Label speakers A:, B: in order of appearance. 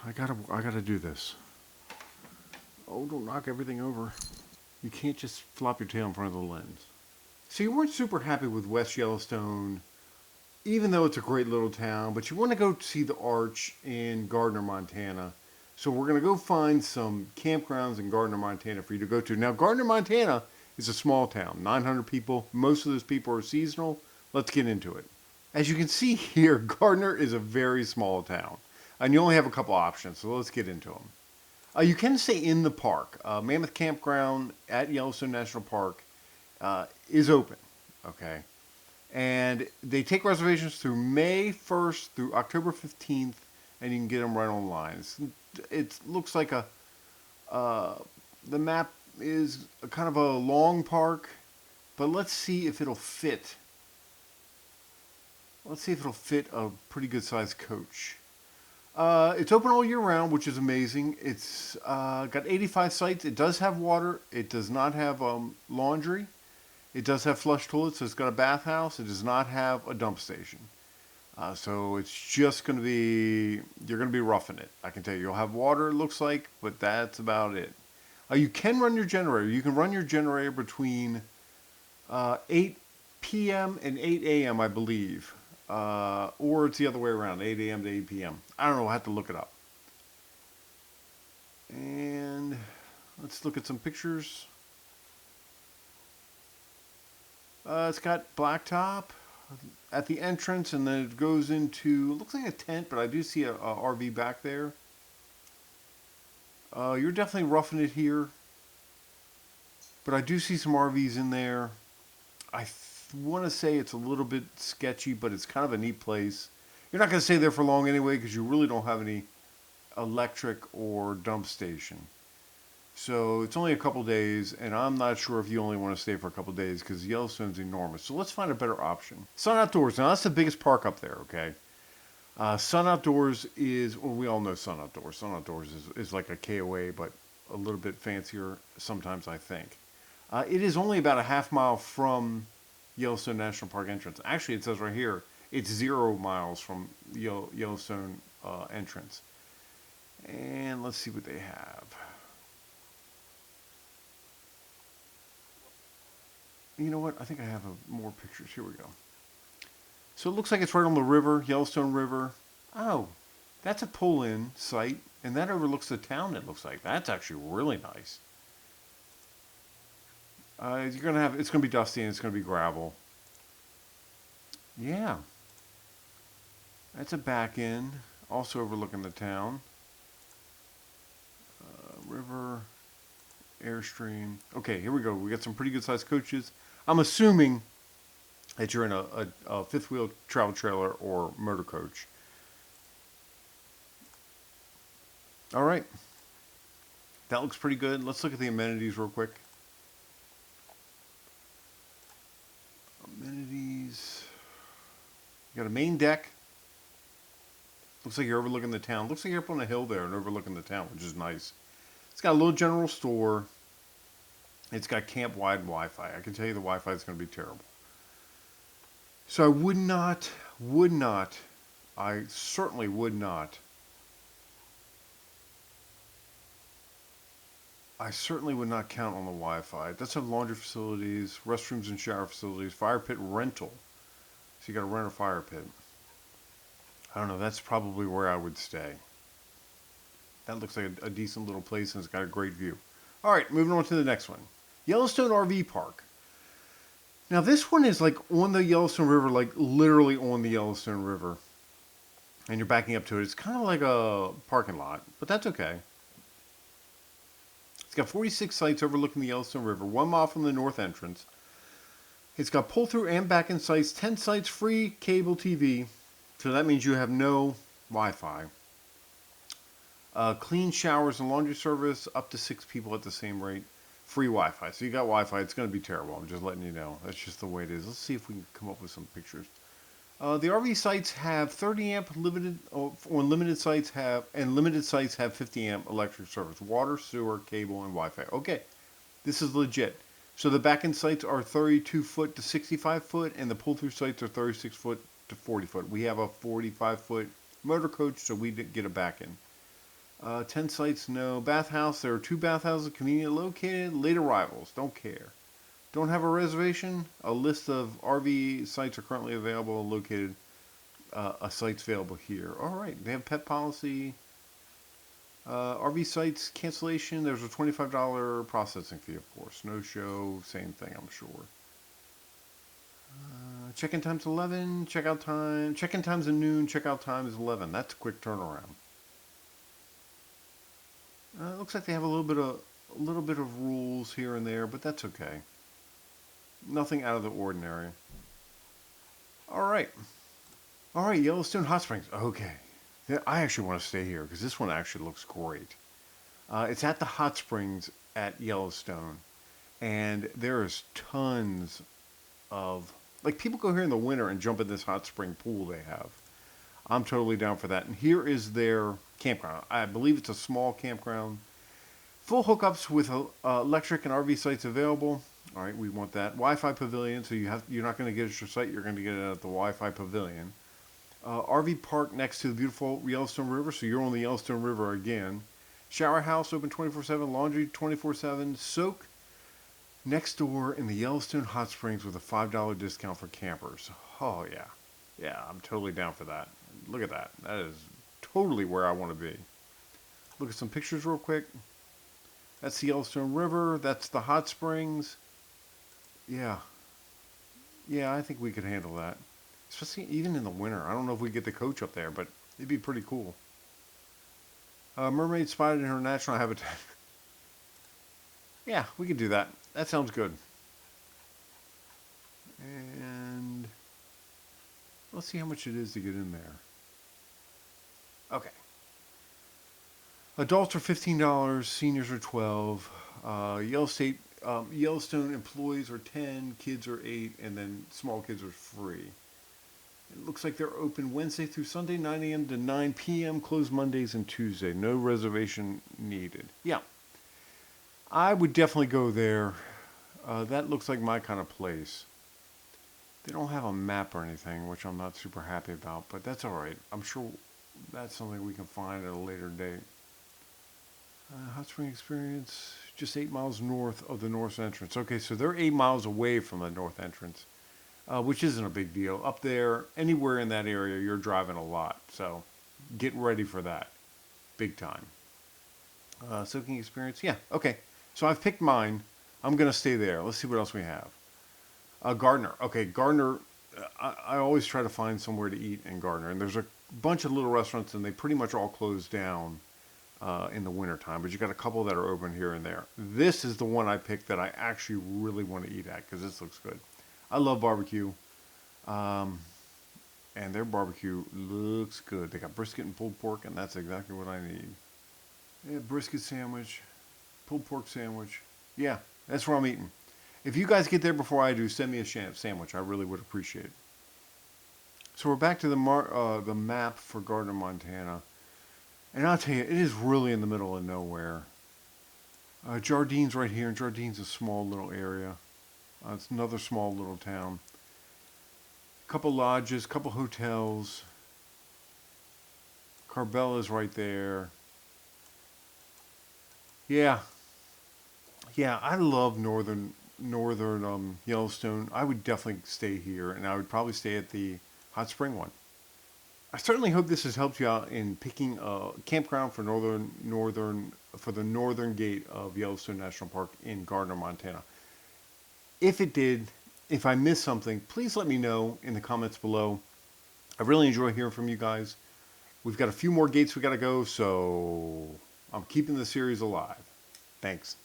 A: I gotta do this. Oh, don't knock everything over. You can't just flop your tail in front of the lens. So you weren't super happy with West Yellowstone, even though it's a great little town, but you want to go see the Arch in Gardiner, Montana. So we're going to go find some campgrounds in Gardiner, Montana for you to go to. Now, Gardiner, Montana is a small town, 900 people. Most of those people are seasonal. Let's get into it. As you can see here, Gardiner is a very small town, and you only have a couple options, so let's get into them. You can stay in the park. Mammoth Campground at Yellowstone National Park is open, okay? And they take reservations through May 1st through October 15th, and you can get them right online. It looks like uh, the map is a kind of a long park, but let's see if it'll fit. Let's see if it'll fit a pretty good sized coach. It's open all year round, which is amazing. It's got 85 sites. It does have water. It does not have laundry. It does have flush toilets, so it's got a bathhouse. It does not have a dump station. So it's just going to be, you're going to be roughing it. I can tell you, you'll have water, it looks like, but that's about it. You can run your generator. You can run your generator between 8 p.m. and 8 a.m., I believe. Or it's the other way around, 8 a.m. to 8 p.m. I don't know, I'll have to look it up. And let's look at some pictures. It's got blacktop at the entrance, and then it goes into, it looks like a tent, but I do see a RV back there. You're definitely roughing it here, but I do see some RVs in there. I want to say it's a little bit sketchy, but it's kind of a neat place. You're not going to stay there for long anyway, because you really don't have any electric or dump station. So it's only a couple days, and I'm not sure if you only want to stay for a couple days because Yellowstone's enormous. So let's find a better option. Sun Outdoors. Now that's the biggest park up there. Okay. Sun Outdoors is, well, we all know Sun Outdoors. Sun Outdoors is like a KOA, but a little bit fancier sometimes, I think. It is only about a half mile from Yellowstone National Park entrance. Actually, it says right here it's 0 miles from Yellowstone entrance. And let's see what they have. You know what? I think I have more pictures. Here we go. So it looks like it's right on the river, Yellowstone River. Oh, that's a pull-in site, and that overlooks the town, it looks like. That's actually really nice. You're gonna have, it's gonna be dusty and it's gonna be gravel. Yeah, that's a back end, also overlooking the town. River, Airstream. Okay, here we go. We got some pretty good sized coaches. I'm assuming that you're in a fifth wheel travel trailer or motor coach. All right. That looks pretty good. Let's look at the amenities real quick. Amenities. You got a main deck. Looks like you're overlooking the town. Looks like you're up on a hill there and overlooking the town, which is nice. It's got a little general store. It's got camp-wide Wi-Fi. I can tell you the Wi-Fi is going to be terrible. So I certainly would not count on the Wi-Fi. It does have laundry facilities, restrooms and shower facilities, fire pit rental. So you got to rent a fire pit. I don't know, that's probably where I would stay. That looks like a decent little place, and it's got a great view. All right, moving on to the next one. Yellowstone RV Park. Now this one is like on the Yellowstone River, like literally on the Yellowstone River. And you're backing up to it. It's kind of like a parking lot, but that's okay. It's got 46 sites overlooking the Yellowstone River, 1 mile from the north entrance. It's got pull-through and back-in sites, 10 sites, free cable TV. So that means you have no Wi-Fi. Clean showers and laundry service, up to 6 people at the same rate. Free Wi-Fi. So you got Wi-Fi. It's going to be terrible. I'm just letting you know. That's just the way it is. Let's see if we can come up with some pictures. The RV sites have 30 amp limited, on limited sites have, and limited sites have 50 amp electric service. Water, sewer, cable, and Wi-Fi. Okay. This is legit. So the back-end sites are 32 foot to 65 foot, and the pull-through sites are 36 foot to 40 foot. We have a 45 foot motor coach, so we get a back-end. 10 sites, no. Bathhouse, there are 2 bathhouses conveniently located. Late arrivals, don't care. Don't have a reservation? A list of RV sites are currently available and located. A site's available here. All right, they have pet policy. RV sites cancellation, there's a $25 processing fee, of course. No show, same thing, I'm sure. Check-in time's 11. Check-in time's at noon. Check-out time is 11. That's a quick turnaround. It looks like they have a little bit of rules here and there, but that's okay. Nothing out of the ordinary. All right. All right, Yellowstone Hot Springs. Okay. Yeah, I actually want to stay here because this one actually looks great. It's at the hot springs at Yellowstone, and there is tons of, like, people go here in the winter and jump in this hot spring pool they have. I'm totally down for that. And here is their campground. I believe it's a small campground. Full hookups with electric and RV sites available. All right, we want that. Wi-Fi pavilion, so you're not going to get it at your site. You're going to get it at the Wi-Fi pavilion. RV park next to the beautiful Yellowstone River, so you're on the Yellowstone River again. Shower house open 24/7. Laundry 24/7. Soak next door in the Yellowstone Hot Springs with a $5 discount for campers. Oh yeah, yeah, I'm totally down for that. Look at that. That is totally where I want to be. Look at some pictures real quick. That's the Yellowstone River. That's the hot springs. Yeah. Yeah, I think we could handle that. Especially even in the winter. I don't know if we get the coach up there, but it'd be pretty cool. Mermaid spotted in her natural habitat. Yeah, we could do that. That sounds good. And let's see how much it is to get in there. Okay. Adults are $15, seniors are 12. Yellowstone employees are 10, kids are 8, and then small kids are free. It looks like they're open Wednesday through Sunday, 9 a.m. to 9 p.m., closed Mondays and Tuesday. No reservation needed. Yeah, I would definitely go there. That looks like my kind of place. They don't have a map or anything, which I'm not super happy about, but that's all right. I'm sure that's something we can find at a later date. Hot Spring Experience, just 8 miles north of the north entrance. Okay, so they're 8 miles away from the north entrance, which isn't a big deal. Up there, anywhere in that area, you're driving a lot. So get ready for that. Big time. Soaking Experience, yeah, okay. So I've picked mine. I'm going to stay there. Let's see what else we have. Gardiner. Okay, Gardiner, I always try to find somewhere to eat in Gardiner. And there's a bunch of little restaurants, and they pretty much all close down in the wintertime, but you got a couple that are open here and there. This is the one I picked that I actually really want to eat at because this looks good. I love barbecue, and their barbecue looks good. They got brisket and pulled pork, and that's exactly what I need. Yeah, brisket sandwich, pulled pork sandwich. Yeah, that's where I'm eating. If you guys get there before I do, send me a sandwich. I really would appreciate it. So we're back to the map for Gardiner, Montana. And I'll tell you, it is really in the middle of nowhere. Jardine's right here, and Jardine's a small little area. It's another small little town. Couple lodges, couple hotels. Carbella's right there. Yeah. Yeah, I love northern Yellowstone. I would definitely stay here, and I would probably stay at the hot spring one. I certainly hope this has helped you out in picking a campground for the northern gate of Yellowstone National Park in Gardiner, Montana. If it did, if I missed something, please let me know in the comments below. I really enjoy hearing from you guys. We've got a few more gates we got to go, so I'm keeping the series alive. Thanks.